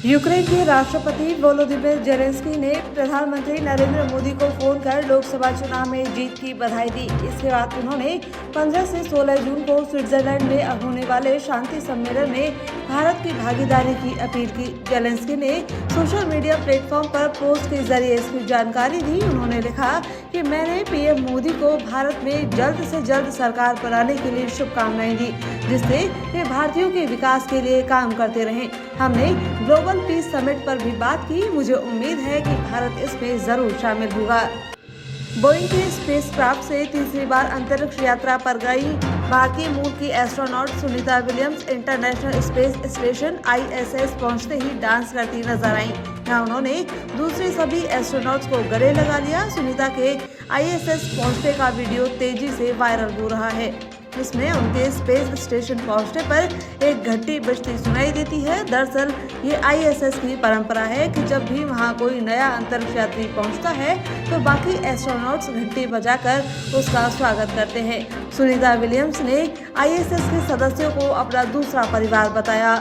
Ukraine के राष्ट्रपति Volodymyr Zelensky ने प्रधानमंत्री नरेंद्र मोदी को फोन कर लोकसभा चुनाव में जीत की बधाई दी। इसके बाद उन्होंने 15 से 16 जून को स्विट्जरलैंड में होने वाले शांति सम्मेलन में भारत की भागीदारी की अपील की। जेलेंस्की ने सोशल मीडिया प्लेटफॉर्म पर पोस्ट के जरिए इसकी जानकारी दी। उन्होंने लिखा कि मैंने पीएम मोदी को भारत में जल्द से जल्द सरकार बनाने के लिए शुभकामनाएं दी, जिससे वे भारतीयों के विकास के लिए काम करते रहें। हमने ग्लोबल पीस समिट पर भी बात की। मुझे उम्मीद है कि भारत इसमें जरूर शामिल होगा। बोइंग के स्पेसक्राफ्ट से तीसरी बार अंतरिक्ष यात्रा पर गई भारतीय मूल की astronaut Sunita Williams international space station ISS पहुंचते ही डांस करती नजर आईं। यहाँ उन्होंने दूसरे सभी एस्ट्रोनॉट्स को गले लगा लिया। सुनीता के ISS पहुंचने का वीडियो तेजी से वायरल हो रहा है। इसमें उनके स्पेस स्टेशन पहुंचने पर एक घंटी बजती सुनाई देती है। दरअसल ये ISS की परंपरा है कि जब भी वहां कोई नया अंतरिक्ष यात्री पहुंचता है तो बाकी एस्ट्रोनॉट्स घंटी बजाकर उसका स्वागत करते हैं। सुनीता विलियम्स ने ISS के सदस्यों को अपना दूसरा परिवार बताया।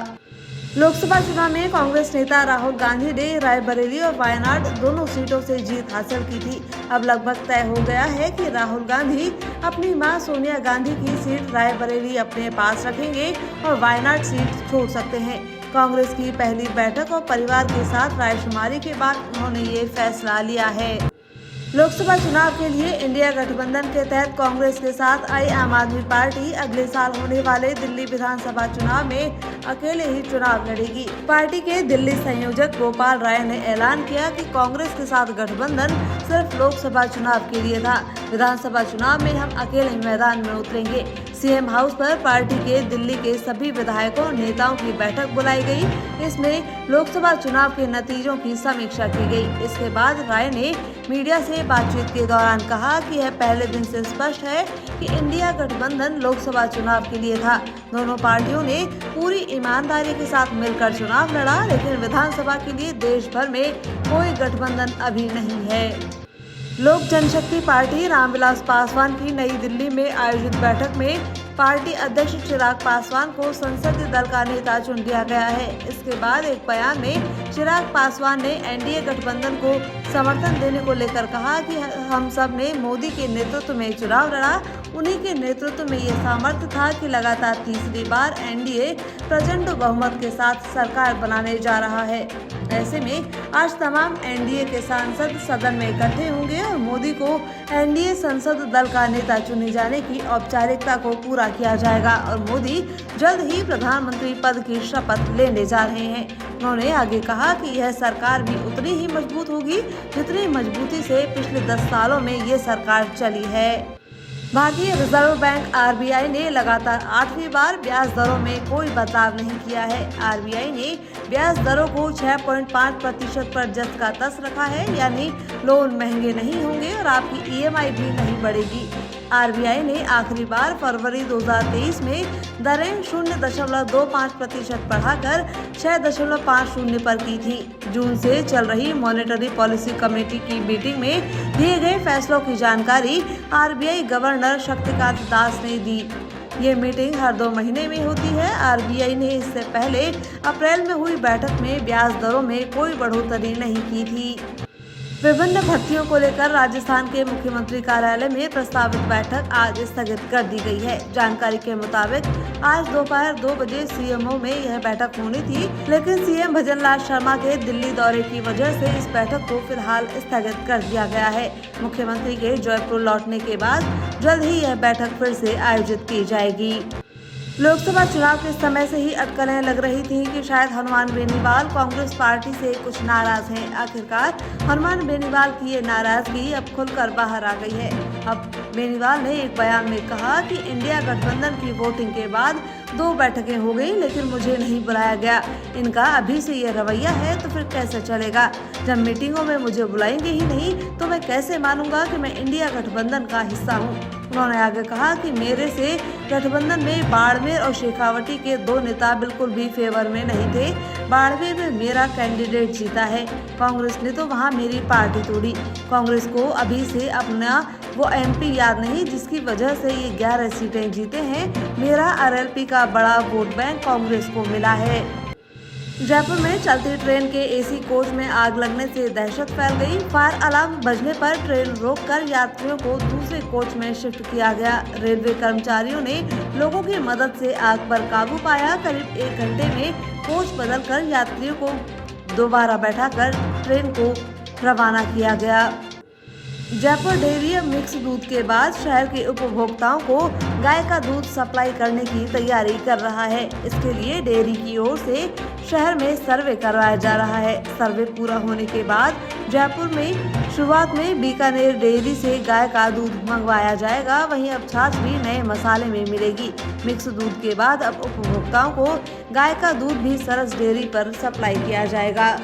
लोकसभा चुनाव में कांग्रेस नेता राहुल गांधी ने रायबरेली और वायनाड दोनों सीटों से जीत हासिल की थी। अब लगभग तय हो गया है कि राहुल गांधी अपनी मां सोनिया गांधी की सीट रायबरेली अपने पास रखेंगे और वायनाड सीट छोड़ सकते हैं। कांग्रेस की पहली बैठक और परिवार के साथ रायशुमारी के बाद उन्होंने ये फैसला लिया है। लोकसभा चुनाव के लिए इंडिया गठबंधन के तहत कांग्रेस के साथ आई आम आदमी पार्टी अगले साल होने वाले दिल्ली विधानसभा चुनाव में अकेले ही चुनाव लड़ेगी। पार्टी के दिल्ली संयोजक गोपाल राय ने ऐलान किया कि कांग्रेस के साथ गठबंधन सिर्फ लोकसभा चुनाव के लिए था। विधानसभा चुनाव में हम अकेले मैदान में उतरेंगे। CM हाउस पर पार्टी के दिल्ली के सभी विधायकों और नेताओं की बैठक बुलाई गई। इसमें लोकसभा चुनाव के नतीजों की समीक्षा की गई। इसके बाद राय ने मीडिया से बातचीत के दौरान कहा कि यह पहले दिन से स्पष्ट है कि इंडिया गठबंधन लोकसभा चुनाव के लिए था। दोनों पार्टियों ने पूरी ईमानदारी के साथ मिलकर चुनाव लड़ा, लेकिन विधानसभा के लिए देश भर में कोई गठबंधन अभी नहीं है। लोक जनशक्ति पार्टी रामविलास पासवान की नई दिल्ली में आयोजित बैठक में पार्टी अध्यक्ष चिराग पासवान को संसदीय दल का नेता चुन लिया गया है। इसके बाद एक बयान में चिराग पासवान ने NDA गठबंधन को समर्थन देने को लेकर कहा कि हम सब ने मोदी के नेतृत्व में चुनाव लड़ा। उन्हीं के नेतृत्व में ये सामर्थ्य था कि लगातार तीसरी बार NDA प्रचंड बहुमत के साथ सरकार बनाने जा रहा है। ऐसे में आज तमाम NDA के सांसद सदन में इकट्ठे होंगे और मोदी को NDA संसद दल का नेता चुने जाने की औपचारिकता को पूरा किया जाएगा और मोदी जल्द ही प्रधानमंत्री पद की शपथ लेने जा रहे हैं। उन्होंने आगे कहा कि यह सरकार भी उतनी ही मजबूत होगी जितनी मजबूती से पिछले 10 सालों में ये सरकार चली है। भारतीय रिजर्व बैंक RBI ने लगातार 8वीं बार ब्याज दरों में कोई बदलाव नहीं किया है। RBI ने ब्याज दरों को 6.5% पर जस का तस रखा है, यानी लोन महंगे नहीं होंगे और आपकी EMI भी नहीं बढ़ेगी। RBI ने आखिरी बार फरवरी 2023 में दरें 0.25% बढ़ाकर 6.50 पर की थी। जून से चल रही मॉनेटरी पॉलिसी कमेटी की मीटिंग में दिए गए फैसलों की जानकारी RBI गवर्नर शक्तिकांत दास ने दी। ये मीटिंग हर 2 महीने में होती है। RBI ने इससे पहले अप्रैल में हुई बैठक में ब्याज दरों में कोई बढ़ोतरी नहीं की थी। विभिन्न भर्तियों को लेकर राजस्थान के मुख्यमंत्री कार्यालय में प्रस्तावित बैठक आज स्थगित कर दी गई है। जानकारी के मुताबिक आज दोपहर 2 बजे CMO में यह बैठक होनी थी, लेकिन CM भजनलाल शर्मा के दिल्ली दौरे की वजह से इस बैठक को फिलहाल स्थगित कर दिया गया है। मुख्यमंत्री के जयपुर लौटने के बाद जल्द ही यह बैठक फिर से आयोजित की जाएगी। लोकसभा चुनाव के समय से ही अटकलें लग रही थी कि शायद हनुमान बेनीवाल कांग्रेस पार्टी से कुछ नाराज हैं। आखिरकार हनुमान बेनीवाल की ये नाराजगी अब खुलकर बाहर आ गई है। अब बेनीवाल ने एक बयान में कहा कि इंडिया गठबंधन की वोटिंग के बाद 2 बैठकें हो गई, लेकिन मुझे नहीं बुलाया गया। इनका अभी से ये रवैया है तो फिर कैसे चलेगा? जब मीटिंगों में मुझे बुलाएंगे ही नहीं तो मैं कैसे मानूंगा कि मैं इंडिया गठबंधन का हिस्सा हूँ। उन्होंने आगे कहा कि मेरे से गठबंधन में बाड़मेर और शेखावटी के 2 नेता बिल्कुल भी फेवर में नहीं थे। बाड़मेर में मेरा कैंडिडेट जीता है, कांग्रेस ने तो वहां मेरी पार्टी तोड़ी। कांग्रेस को अभी से अपना वो MP याद नहीं जिसकी वजह से ये 11 सीटें जीते हैं। मेरा RLP का बड़ा वोट बैंक कांग्रेस को मिला है। जयपुर में चलती ट्रेन के एसी कोच में आग लगने से दहशत फैल गई। फायर अलार्म बजने पर ट्रेन रोककर यात्रियों को दूसरे कोच में शिफ्ट किया गया। रेलवे कर्मचारियों ने लोगों की मदद से आग पर काबू पाया। करीब 1 घंटे में कोच बदलकर यात्रियों को दोबारा बैठाकर ट्रेन को रवाना किया गया। जयपुर डेयरी मिक्स दूध के बाद शहर के उपभोक्ताओं को गाय का दूध सप्लाई करने की तैयारी कर रहा है। इसके लिए डेयरी की ओर से शहर में सर्वे करवाया जा रहा है। सर्वे पूरा होने के बाद जयपुर में शुरुआत में बीकानेर डेयरी से गाय का दूध मंगवाया जाएगा। वहीं अब छाछ भी नए मसाले में मिलेगी। मिक्स दूध के बाद अब उपभोक्ताओं को गाय का दूध भी सरस डेयरी पर सप्लाई किया जाएगा।